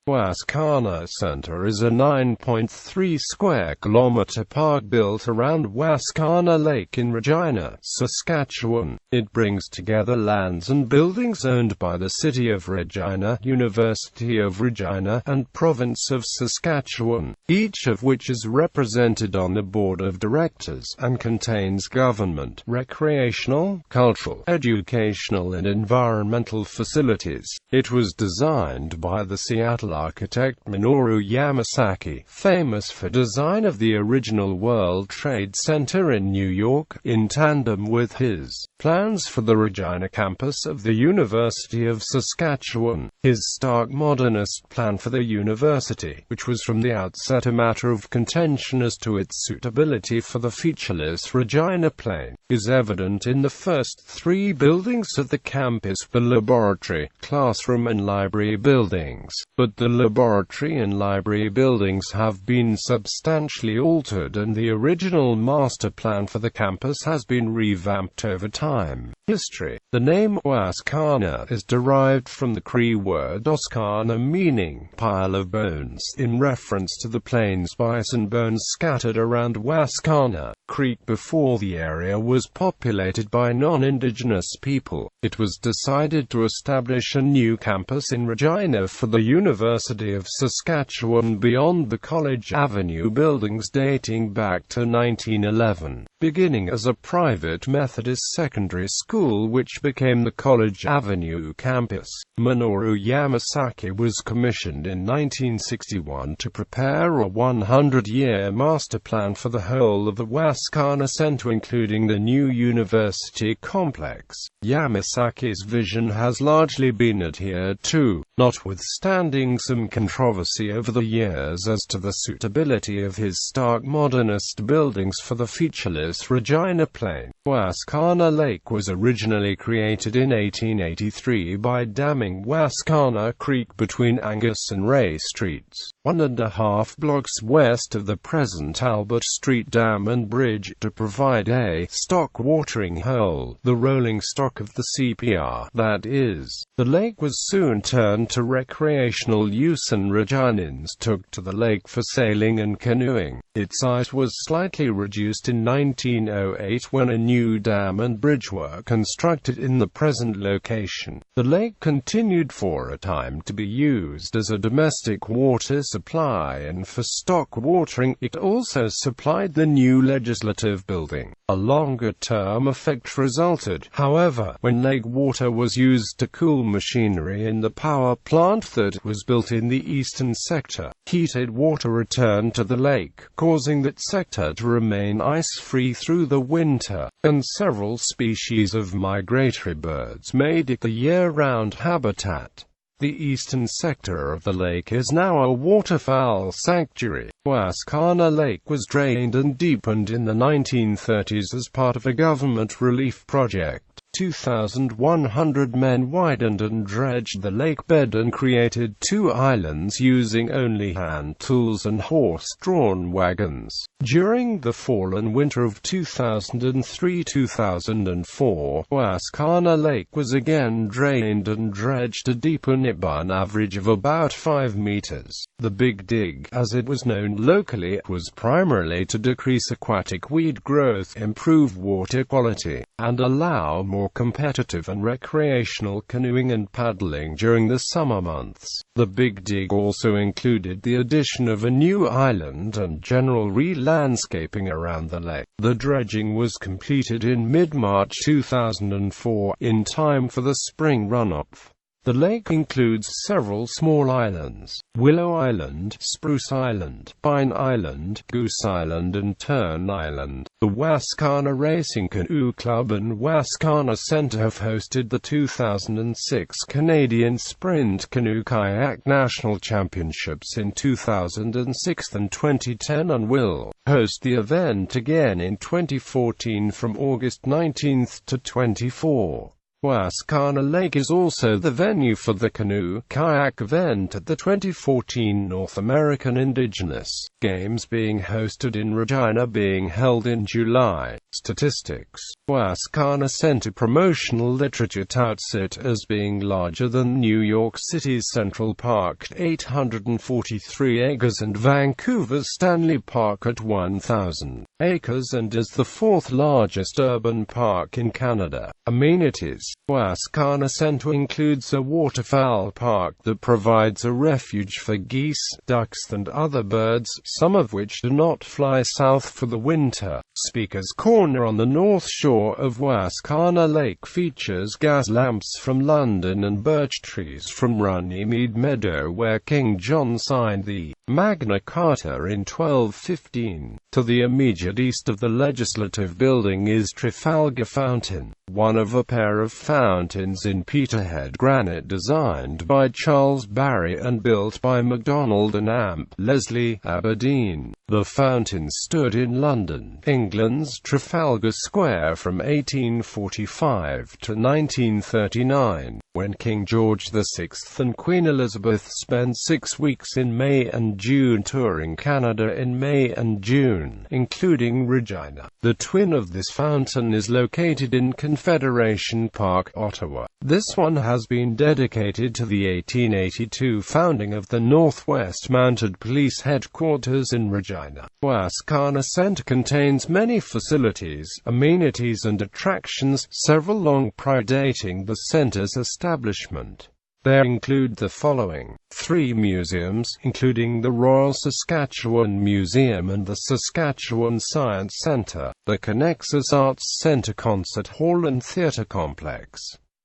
Wascana Centre is a 9.3 square kilometre park built around Wascana Lake in Regina, Saskatchewan. It brings together lands and buildings owned by the City of Regina, University of Regina, and Province of Saskatchewan, each of which is represented on the board of directors, and contains government, recreational, cultural, educational and environmental facilities. It was designed by the Seattle architect Minoru Yamasaki, famous for design of the original World Trade Center in New York, in tandem with his plans for the Regina Campus of the University of Saskatchewan. His stark modernist plan for the university, which was from the outset a matter of contention as to its suitability for the featureless Regina plain, is evident in the first three buildings of the campus: the laboratory, classroom and library buildings. But the laboratory and library buildings have been substantially altered, and the original master plan for the campus has been revamped over time. History. The name Wascana is derived from the Cree word Wascana, meaning pile of bones, in reference to the plains bison bones scattered around Wascana Creek before the area was populated by non-Indigenous people. It was decided to establish a new campus in Regina for the University of Saskatchewan beyond the College Avenue buildings dating back to 1911. Beginning as a private Methodist secondary school which became the College Avenue campus, Minoru Yamasaki was commissioned in 1961 to prepare a 100-year master plan for the whole of the Wascana Centre, including the new university complex. Yamasaki's vision has largely been adhered to, notwithstanding some controversy over the years as to the suitability of his stark modernist buildings for the featureless Regina plain. Wascana Lake was originally created in 1883 by damming Wascana Creek between Angus and Ray Streets, 1.5 blocks west of the present Albert Street Dam and Bridge, to provide a stock watering hole, the rolling stock of the CPR, that is. The lake was soon turned to recreational use, and Reginans took to the lake for sailing and canoeing. Its size was slightly reduced in 1908 when a new dam and bridge were constructed in the present location. The lake continued for a time to be used as a domestic water supply and for stock watering. It also supplied the new legislative building. A longer-term effect resulted, however, when lake water was used to cool machinery in the power plant that was built in the eastern sector. Heated water returned to the lake, causing that sector to remain ice-free through the winter, and several species of migratory birds made it the year-round habitat. The eastern sector of the lake is now a waterfowl sanctuary. Wascana Lake was drained and deepened in the 1930s as part of a government relief project. 2,100 men widened and dredged the lake bed and created 2 islands using only hand tools and horse-drawn wagons. During the fall and winter of 2003-2004, Wascana Lake was again drained and dredged to deepen it by an average of about 5 meters. The Big Dig, as it was known locally, was primarily to decrease aquatic weed growth, improve water quality, and allow more competitive and recreational canoeing and paddling during the summer months. The Big Dig also included the addition of a new island and general re-landscaping around the lake. The dredging was completed in mid-March 2004, in time for the spring runoff. The lake includes several small islands: Willow Island, Spruce Island, Pine Island, Goose Island and Tern Island. The Wascana Racing Canoe Club and Wascana Centre have hosted the 2006 Canadian Sprint Canoe Kayak National Championships in 2006 and 2010, and will host the event again in 2014 from August 19 to 24. Wascana Lake is also the venue for the canoe-kayak event at the 2014 North American Indigenous Games being hosted in Regina, being held in July. Statistics. Wascana Centre promotional literature touts it as being larger than New York City's Central Park, 843 acres, and Vancouver's Stanley Park at 1,000 acres, and is the fourth largest urban park in Canada. Amenities. Wascana Centre includes a waterfowl park that provides a refuge for geese, ducks, and other birds, some of which do not fly south for the winter. Speaker's Corner on the north shore of Wascana Lake features gas lamps from London and birch trees from Runnymede Meadow, where King John signed the Magna Carta in 1215. To the immediate east of the Legislative Building is Trafalgar Fountain, one of a pair of fountains in Peterhead granite designed by Charles Barry and built by MacDonald and Amp Leslie, Aberdeen. The fountain stood in London, England's Trafalgar Square from 1845 to 1939, when King George VI and Queen Elizabeth spent 6 weeks in May and June touring Canada in May and June, including Regina. The twin of this fountain is located in Confederation Park, Ottawa. This one has been dedicated to the 1882 founding of the Northwest Mounted Police Headquarters in Regina. Wascana Centre contains many facilities, amenities and attractions, several long predating the centre's establishment. There include the following: 3 museums, including the Royal Saskatchewan Museum and the Saskatchewan Science Centre, the Connexus Arts Centre Concert Hall and Theatre Complex,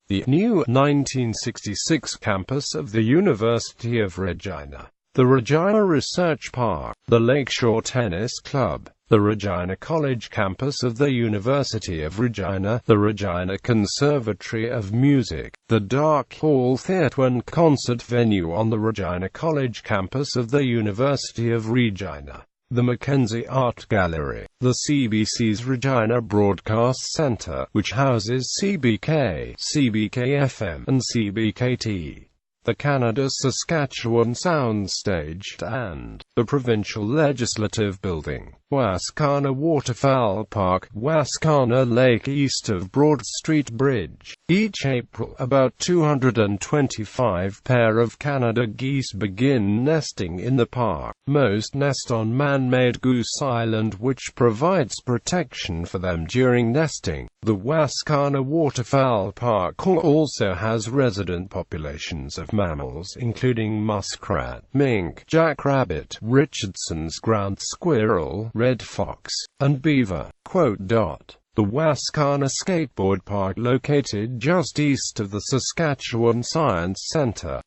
the new 1966 campus of the University of Regina, the Regina Research Park, the Lakeshore Tennis Club, the Regina College campus of the University of Regina, the Regina Conservatory of Music, the Dark Hall Theatre and concert venue on the Regina College campus of the University of Regina, the Mackenzie Art Gallery, the CBC's Regina Broadcast Centre, which houses CBK, CBK-FM, and CBK-T, the Canada-Saskatchewan Soundstage, and the Provincial Legislative Building. Wascana Waterfowl Park, Wascana Lake east of Broad Street Bridge. Each April, about 225 pair of Canada geese begin nesting in the park. Most nest on man-made Goose Island, which provides protection for them during nesting. The Wascana Waterfowl Park also has resident populations of mammals including muskrat, mink, jackrabbit, Richardson's ground squirrel, red fox, and beaver. The Wascana Skateboard Park, located just east of the Saskatchewan Science Centre,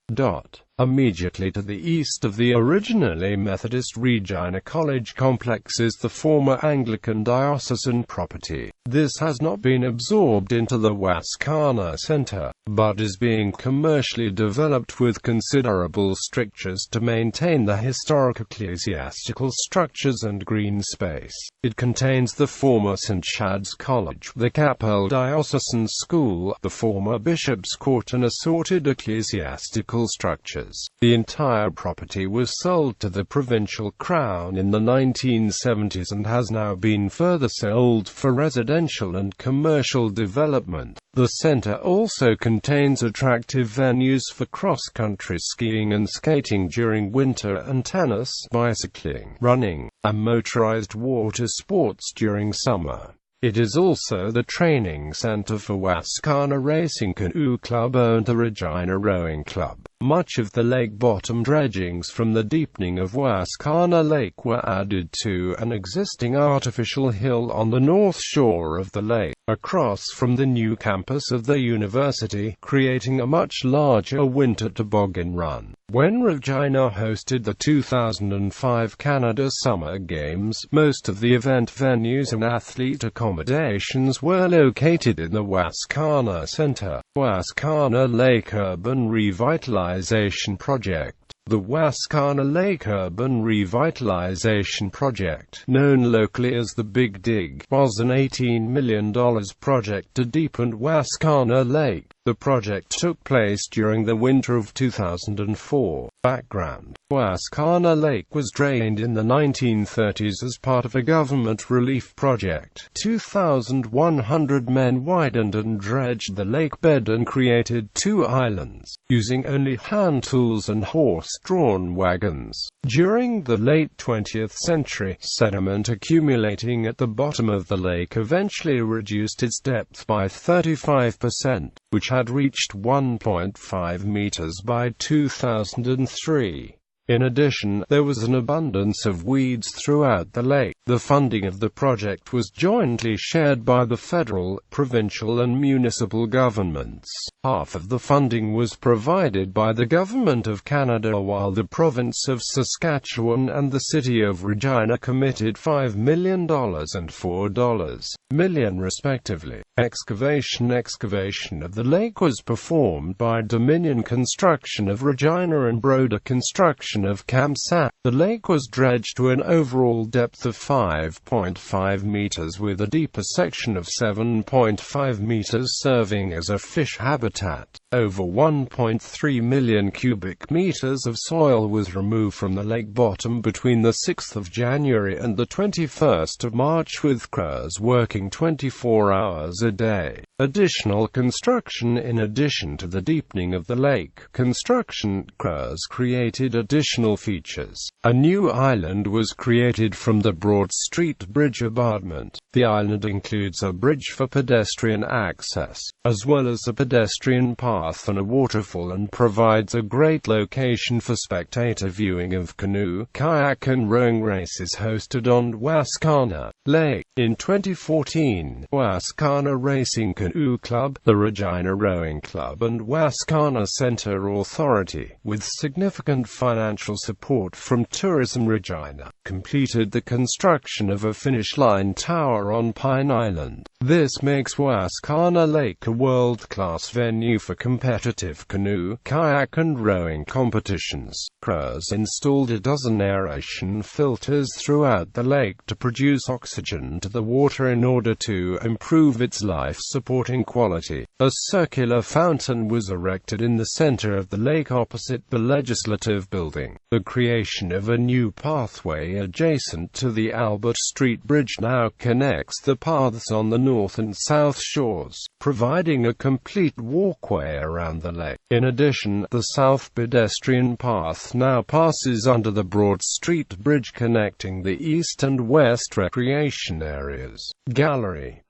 immediately to the east of the originally Methodist Regina College complex, is the former Anglican diocesan property. This has not been absorbed into the Wascana Centre, but is being commercially developed with considerable strictures to maintain the historic ecclesiastical structures and green space. It contains the former St. Chad's College, the Capel Diocesan School, the former Bishop's Court, and assorted ecclesiastical structures. The entire property was sold to the provincial crown in the 1970s and has now been further sold for residential and commercial development. The centre also contains attractive venues for cross-country skiing and skating during winter, and tennis, bicycling, running, and motorized water sports during summer. It is also the training centre for Wascana Racing Canoe Club and the Regina Rowing Club. Much of the lake bottom dredgings from the deepening of Wascana Lake were added to an existing artificial hill on the north shore of the lake, across from the new campus of the university, creating a much larger winter toboggan run. When Regina hosted the 2005 Canada Summer Games, most of the event venues and athlete accommodations were located in the Wascana Centre. Wascana Lake Urban Revitalization Project. The Wascana Lake Urban Revitalization Project, known locally as the Big Dig, was an $18 million project to deepen Wascana Lake. The project took place during the winter of 2004. Background: Wascana Lake was drained in the 1930s as part of a government relief project. 2,100 men widened and dredged the lake bed and created 2 islands, using only hand tools and horse-drawn wagons. During the late 20th century, sediment accumulating at the bottom of the lake eventually reduced its depth by 35%, which had reached 1.5 meters by 2003. In addition, there was an abundance of weeds throughout the lake. The funding of the project was jointly shared by the federal, provincial and municipal governments. Half of the funding was provided by the Government of Canada, while the Province of Saskatchewan and the City of Regina committed $5 million and $4 million respectively. Excavation of the lake was performed by Dominion Construction of Regina and Broder Construction of Campsat. The lake was dredged to an overall depth of 5.5 meters with a deeper section of 7.5 meters serving as a fish habitat. Over 1.3 million cubic meters of soil was removed from the lake bottom between the 6th of January and the 21st of March, with crews working 24 hours a day. Additional construction: in addition to the deepening of the lake, construction crews created additional features. A new island was created from the Broad Street Bridge abutment. The island includes a bridge for pedestrian access, as well as a pedestrian path and a waterfall, and provides a great location for spectator viewing of canoe, kayak and rowing races hosted on Wascana Lake. In 2014, Wascana Racing Canoe Club, the Regina Rowing Club and Wascana Centre Authority, with significant financial support from Tourism Regina, completed the construction of a finish line tower on Pine Island. This makes Wascana Lake a world-class venue for competitive canoe, kayak and rowing competitions. Crews installed a dozen aeration filters throughout the lake to produce oxygen to the water in order to improve its life-supporting quality. A circular fountain was erected in the center of the lake opposite the Legislative Building. The creation of a new pathway adjacent to the Albert Street Bridge now connects the paths on the north and south shores, providing a complete walkway around the lake. In addition, the south pedestrian path now passes under the Broad Street Bridge, connecting the east and west recreation areas. Gallery.